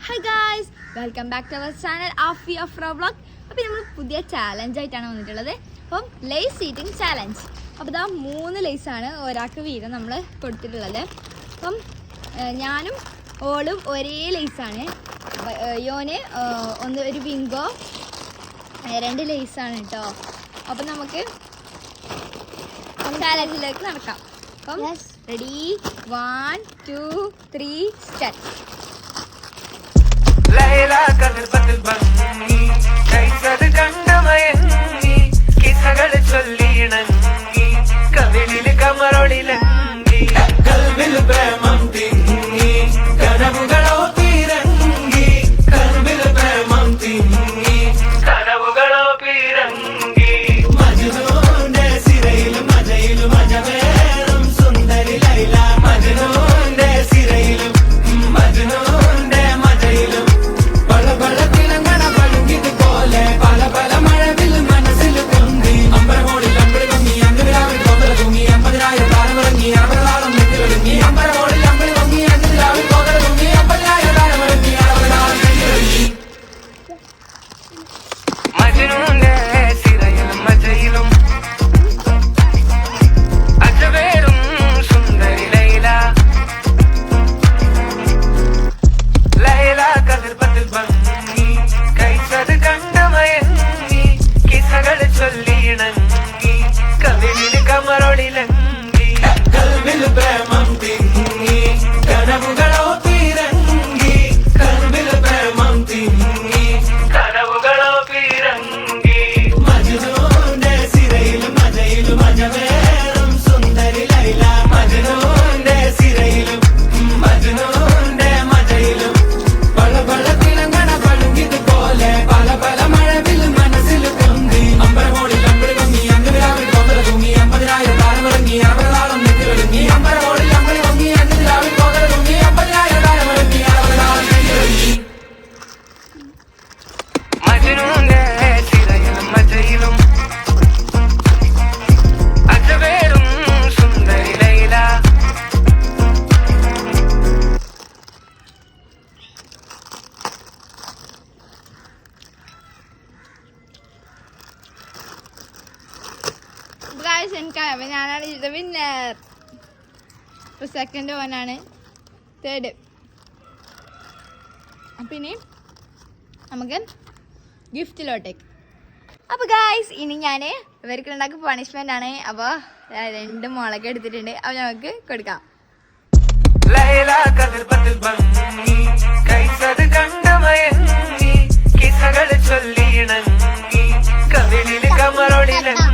Hi guys, welcome back to our channel Afi Afra Vlog. അപ്പോൾ നമ്മൾ പുതിയ challenge ആയിട്ടാണ് വന്നിട്ടുള്ളത്. അപ്പം ലേസ് ഈറ്റിംഗ് ചാലഞ്ച്. അപ്പോൾ ഇതാ 3 ലേസാണ് ഒരാൾക്ക് വീതം നമ്മൾ കൊടുത്തിട്ടുള്ളത്. അപ്പം ഞാനും ഓളും ഒരേ ലേസാണ്. യോന് ഒരു ബിങ്കോ 2 ലേസാണ് കേട്ടോ. അപ്പം നമുക്ക് ചാലഞ്ചിലേക്ക് നടക്കാം. അപ്പം റെഡി 1 2 3 സ്റ്റാർട്ട്. ലൈല കതിർപത്തിൽ ഭംഗി കൈസത് കണ്ടമയങ്ങി കിസകൾ ചൊല്ലിയിണങ്ങി കവിളിൽ കമറൊളിലങ്ങി കൽവിൽ പ്രേമം തിങ്ങി കനവുകളോ പീരങ്ങി കൽവിൽ പ്രേമം തിങ്ങി കനവുകളോ പീരങ്ങി മജ്നൂന്റെ സിരയിലും മജയിലും മജവേറും സുന്ദരി ലൈല മജ്നൂന്റെ സിരയിലും മജ്നൂന്റെ മജയിലും എനിക്കാണ്. അപ്പം ഞാനാണ് ഇത് വിന്നർ. ഇപ്പോൾ സെക്കൻഡ് ഓനാണ് തേർഡ്. അപ്പം ഇനി നമുക്ക് ഗിഫ്റ്റിലോട്ടേക്ക്. അപ്പോൾ ഗായ്സ് ഇനി ഞാൻ ഇവർക്ക് ഉണ്ടാക്കുന്ന പണിഷ്മെൻ്റ് ആണ്. അപ്പോൾ 2 മുളക് എടുത്തിട്ടുണ്ട്. അപ്പോൾ നമുക്ക് കൊടുക്കാം. ലൈല കതിർപത്തിൽ ഭംഗി കൈസത് കണ്ടമയങ്ങി കിസകൾ ചൊല്ലിയിണങ്ങി കവിളിൽ കമറൊളിലങ്ങി